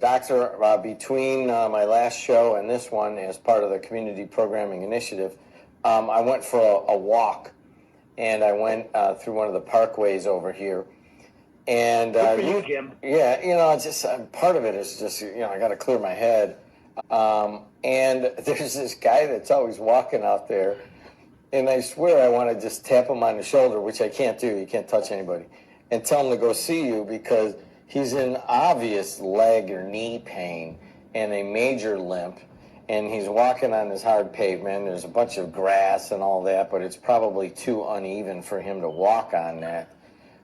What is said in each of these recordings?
Doctor, between my last show and this one, as part of the community programming initiative, I went for a walk, and I went through one of the parkways over here. And good for you, Jim. Yeah, it's just part of it is just I got to clear my head. And there's this guy that's always walking out there, and I swear I want to just tap him on the shoulder, which I can't do. You can't touch anybody, and tell him to go see you because he's in obvious leg or knee pain and a major limp, and he's walking on this hard pavement. There's a bunch of grass and all that, but it's probably too uneven for him to walk on that.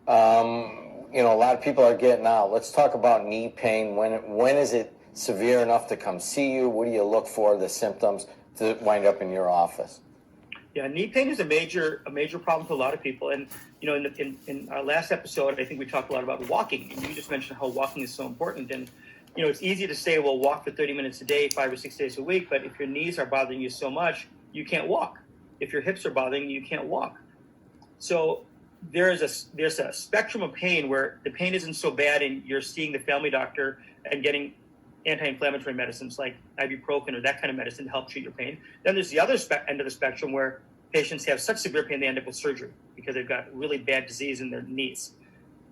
A lot of people are getting out. Let's talk about knee pain. When is it severe enough to come see you? What do you look for, the symptoms, to wind up in your office? Yeah, knee pain is a major problem for a lot of people. And, in our last episode, I think we talked a lot about walking. And you just mentioned how walking is so important. And, it's easy to say, well, walk for 30 minutes a day, 5 or 6 days a week. But if your knees are bothering you so much, you can't walk. If your hips are bothering you, you can't walk. So there's a spectrum of pain where the pain isn't so bad and you're seeing the family doctor and getting anti-inflammatory medicines like ibuprofen or that kind of medicine to help treat your pain. Then there's the other end of the spectrum where patients have such severe pain they end up with surgery because they've got really bad disease in their knees.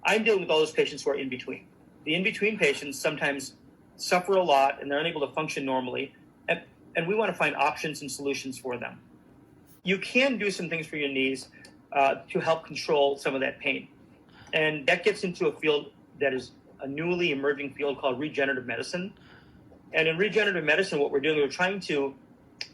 I'm dealing with all those patients who are in between. The in-between patients sometimes suffer a lot and they're unable to function normally, and we want to find options and solutions for them. You can do some things for your knees to help control some of that pain. And that gets into a field that is a newly emerging field called regenerative medicine. And in regenerative medicine, what we're doing, we're trying to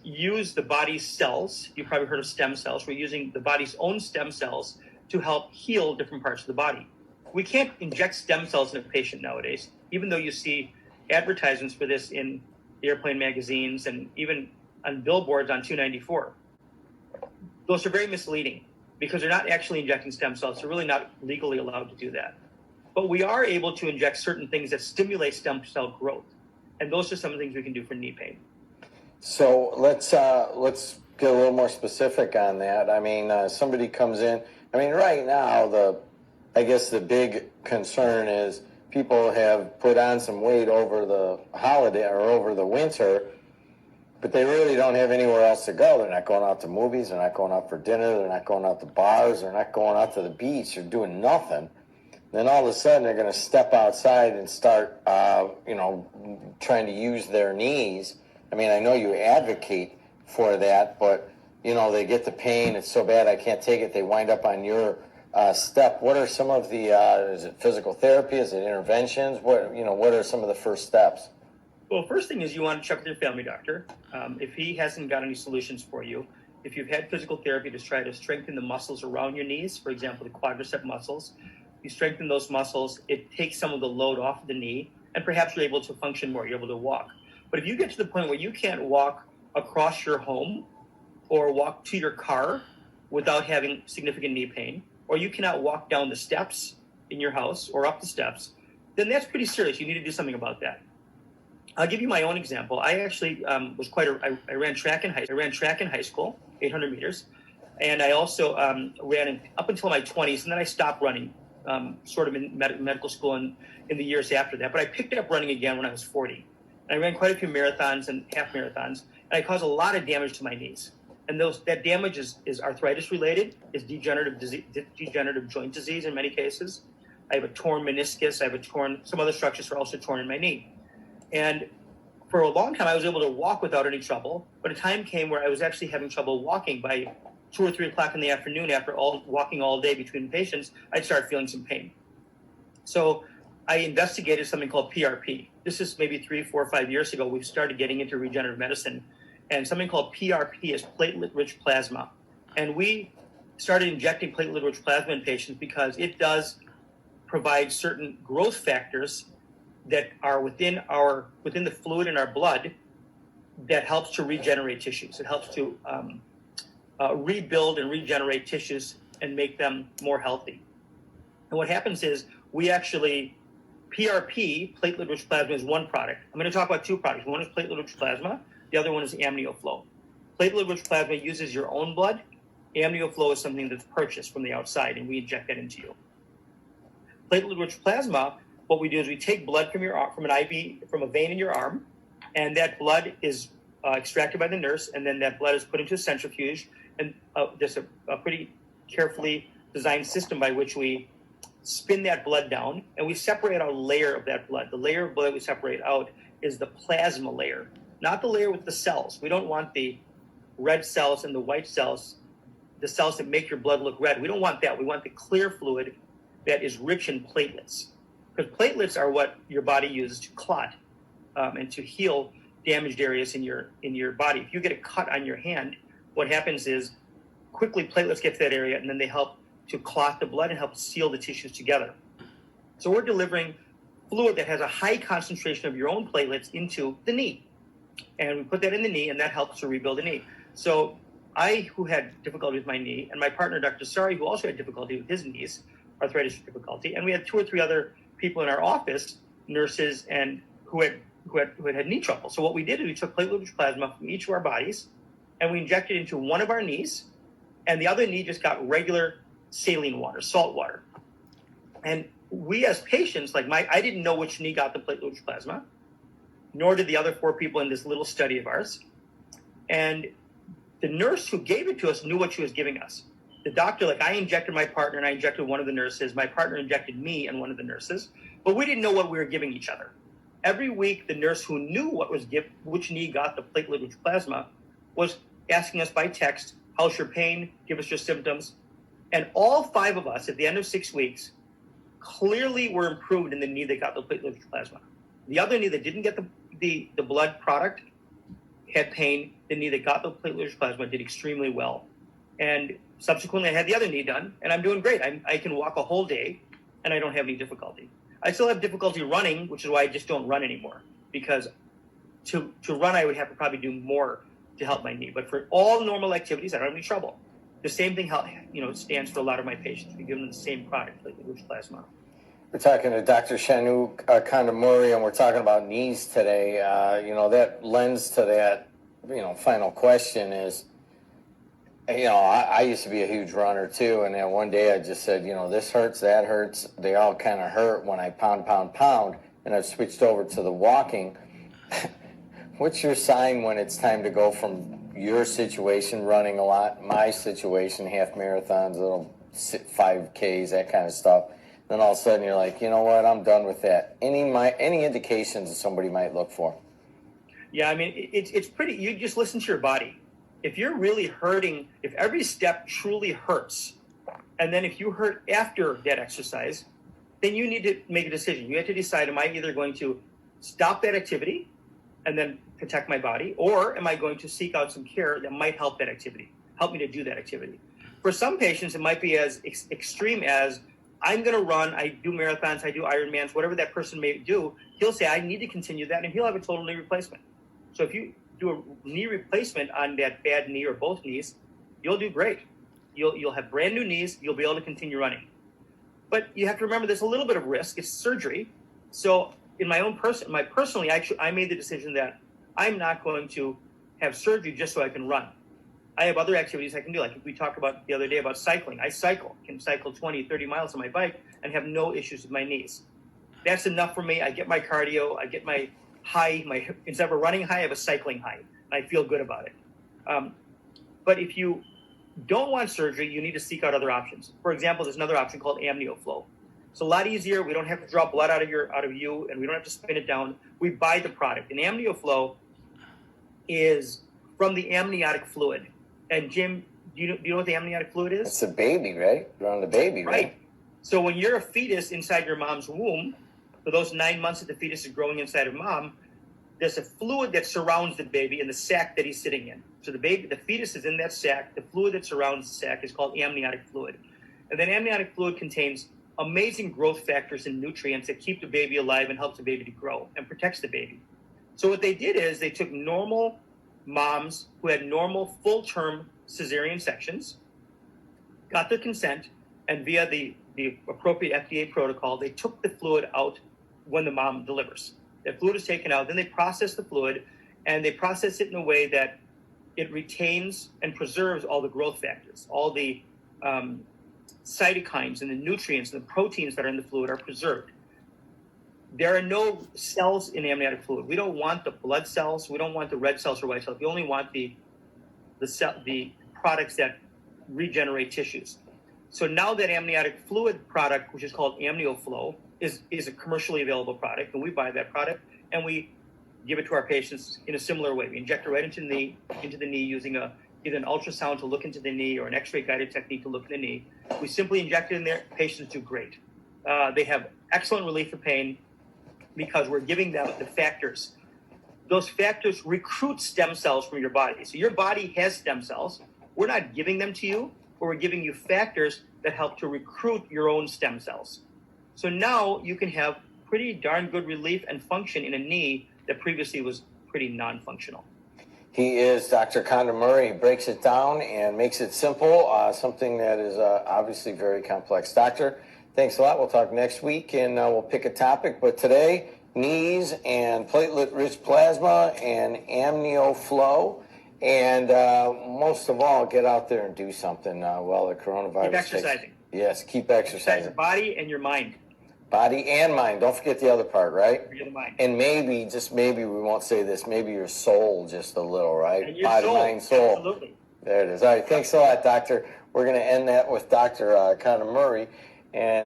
use the body's cells. You've probably heard of stem cells. We're using the body's own stem cells to help heal different parts of the body. We can't inject stem cells in a patient nowadays, even though you see advertisements for this in airplane magazines and even on billboards on 294. Those are very misleading because they're not actually injecting stem cells. They're really not legally allowed to do that. But we are able to inject certain things that stimulate stem cell growth. And those are some of the things we can do for knee pain. So let's get a little more specific on that. I mean, somebody comes in. I mean, right now, I guess the big concern is people have put on some weight over the holiday or over the winter, but they really don't have anywhere else to go. They're not going out to movies. They're not going out for dinner. They're not going out to bars. They're not going out to the beach. They're doing nothing. Then all of a sudden they're going to step outside and start, trying to use their knees. I mean, I know you advocate for that, but, they get the pain. It's so bad I can't take it. They wind up on your step. What are some of the, is it physical therapy? Is it interventions? What are some of the first steps? Well, first thing is you want to check with your family doctor. If he hasn't got any solutions for you, if you've had physical therapy to try to strengthen the muscles around your knees, for example, the quadricep muscles, you strengthen those muscles, it takes some of the load off the knee, and perhaps you're able to function more, you're able to walk. But if you get to the point where you can't walk across your home or walk to your car without having significant knee pain, or you cannot walk down the steps in your house or up the steps, then that's pretty serious. You need to do something about that. I'll give you my own example. I actually I ran track in high school, 800 meters, and I also ran up until my 20s, and then I stopped running, sort of in medical school and in the years after that. But I picked up running again when I was 40. And I ran quite a few marathons and half marathons, and I caused a lot of damage to my knees. And that damage is arthritis related, is degenerative joint disease in many cases. I have a torn meniscus. Some other structures are also torn in my knee. And for a long time, I was able to walk without any trouble. But a time came where I was actually having trouble walking. By 2 or 3 o'clock in the afternoon, after walking all day between patients, I'd start feeling some pain. So I investigated something called PRP. This is maybe 3, 4, 5 years ago. We started getting into regenerative medicine. And something called PRP is platelet-rich plasma. And we started injecting platelet-rich plasma in patients because it does provide certain growth factors that are within the fluid in our blood that helps to regenerate tissues. It helps to rebuild and regenerate tissues and make them more healthy. And what happens is PRP, platelet-rich plasma, is one product. I'm going to talk about 2 products. One is platelet-rich plasma. The other one is AmnioFlow. Platelet-rich plasma uses your own blood. AmnioFlow is something that's purchased from the outside, and we inject that into you. Platelet-rich plasma what we do is we take blood from your arm, from an IV, from a vein in your arm, and that blood is extracted by the nurse, and then that blood is put into a centrifuge, and there's a pretty carefully designed system by which we spin that blood down, and we separate out a layer of that blood. The layer of blood we separate out is the plasma layer, not the layer with the cells. We don't want the red cells and the white cells, the cells that make your blood look red. We don't want that. We want the clear fluid that is rich in platelets, because platelets are what your body uses to clot and to heal damaged areas in your body. If you get a cut on your hand, what happens is quickly platelets get to that area, and then they help to clot the blood and help seal the tissues together. So we're delivering fluid that has a high concentration of your own platelets into the knee. And we put that in the knee, and that helps to rebuild the knee. So I, who had difficulty with my knee, and my partner, Dr. Sari, who also had difficulty with his knees, arthritis difficulty, and we had 2 or 3 other people in our office, nurses, and who had knee trouble. So what we did is we took platelet-rich plasma from each of our bodies, and we injected into one of our knees, and the other knee just got regular saline water, salt water. And we as patients, I didn't know which knee got the platelet-rich plasma, nor did the other 4 people in this little study of ours. And the nurse who gave it to us knew what she was giving us. The doctor, I injected my partner and I injected one of the nurses. My partner injected me and one of the nurses, but we didn't know what we were giving each other. Every week, the nurse who knew which knee got the platelet-rich plasma was asking us by text, how's your pain? Give us your symptoms. And all 5 of us at the end of 6 weeks clearly were improved in the knee that got the platelet-rich plasma. The other knee that didn't get the blood product had pain. The knee that got the platelet-rich plasma did extremely well. And subsequently, I had the other knee done, and I'm doing great. I can walk a whole day, and I don't have any difficulty. I still have difficulty running, which is why I just don't run anymore. Because to run, I would have to probably do more to help my knee. But for all normal activities, I don't have any trouble. The same thing, stands for a lot of my patients. We give them the same product, platelet-rich plasma. We're talking to Dr. Shanu Kandamuri, and we're talking about knees today. That lends to that, final question is, I used to be a huge runner too, and then one day I just said, this hurts, that hurts. They all kind of hurt when I pound, and I've switched over to the walking. What's your sign when it's time to go from your situation, running a lot, my situation, half marathons, little 5Ks, that kind of stuff? Then all of a sudden you're like, you know what, I'm done with that. Any indications that somebody might look for? Yeah, it's pretty, you just listen to your body. If you're really hurting, if every step truly hurts, and then if you hurt after that exercise, then you need to make a decision. You have to decide, am I either going to stop that activity and then protect my body, or am I going to seek out some care that might help that activity, help me to do that activity? For some patients, it might be as extreme as, I'm going to run, I do marathons, I do Ironmans, whatever that person may do, he'll say, I need to continue that, and he'll have a total knee replacement. So if you do a knee replacement on that bad knee or both knees, you'll do great. You'll have brand new knees, you'll be able to continue running. But you have to remember there's a little bit of risk, it's surgery. So in personally, I made the decision that I'm not going to have surgery just so I can run. I have other activities I can do. Like we talked about the other day about cycling. I can cycle 20, 30 miles on my bike and have no issues with my knees. That's enough for me. I get my cardio. I get my high. Instead of a running high, I have a cycling high. I feel good about it. But if you don't want surgery, you need to seek out other options. For example, there's another option called Amniotic Fluid. It's a lot easier. We don't have to draw blood out of you, and we don't have to spin it down. We buy the product. And Amniotic Fluid is from the amniotic fluid. And Jim, do you know what the amniotic fluid is? It's a baby, right? Around the baby, right? So when you're a fetus inside your mom's womb, for those 9 months that the fetus is growing inside of mom, there's a fluid that surrounds the baby in the sac that he's sitting in. So the fetus is in that sac. The fluid that surrounds the sac is called amniotic fluid. And then amniotic fluid contains amazing growth factors and nutrients that keep the baby alive and help the baby to grow and protects the baby. So what they did is they took normal moms who had normal full-term cesarean sections, got their consent, and via the appropriate FDA protocol, they took the fluid out when the mom delivers. The fluid is taken out, then they process the fluid, and they process it in a way that it retains and preserves all the growth factors. All the cytokines and the nutrients and the proteins that are in the fluid are preserved. There are no cells in amniotic fluid. We don't want the blood cells. We don't want the red cells or white cells. We only want the products that regenerate tissues. So now that amniotic fluid product, which is called AmnioFlow, is a commercially available product, and we buy that product and we give it to our patients in a similar way. We inject it right into the knee using either an ultrasound to look into the knee or an X-ray guided technique to look in the knee. We simply inject it in there. Patients do great. They have excellent relief of pain because we're giving them the factors. Those factors recruit stem cells from your body. So your body has stem cells. We're not giving them to you, but we're giving you factors that help to recruit your own stem cells. So now you can have pretty darn good relief and function in a knee that previously was pretty non-functional. He is Dr. Condor Murray. He breaks it down and makes it simple, something that is obviously very complex. Doctor, thanks a lot. We'll talk next week and we'll pick a topic. But today, knees and platelet-rich plasma and AmnioFlow. And most of all, get out there and do something while the coronavirus Keep exercising. Yes, keep exercising. Your body and your mind. Body and mind. Don't forget the other part, right? Forget the mind. And maybe, just maybe, we won't say this, maybe your soul just a little, right? And your Body, soul. mind, soul. Absolutely. There it is. All right, thanks a lot, Doctor. We're going to end that with Dr. Condor Murray. And